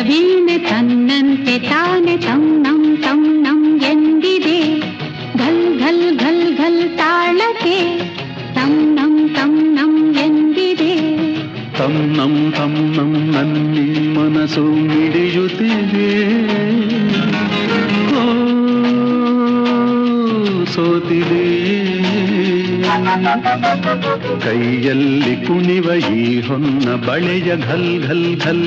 ವೀಣೆ ತನ್ನಂತೆ ತಾನೆ ತಂ ನಂ ಎಂದಿದೆ. ಘಲ್ ಘಲ್ ಘಲ್ ಘಲ್ ತಾಳಕ್ಕೆ ತಂ ನಂ ಎಂದಿದೆ. ತಂ ನಂ ನನ್ನಿ ಮನಸ್ಸು ಮಿಡಿಯುತ್ತಿದೆ. ಸೋತಿದೆ ಕೈಯಲ್ಲಿ ಕುಣಿವ ಈ ಹೊನ್ನ ಬಳೆಯ ಘಲ್ ಘಲ್ ಘಲ್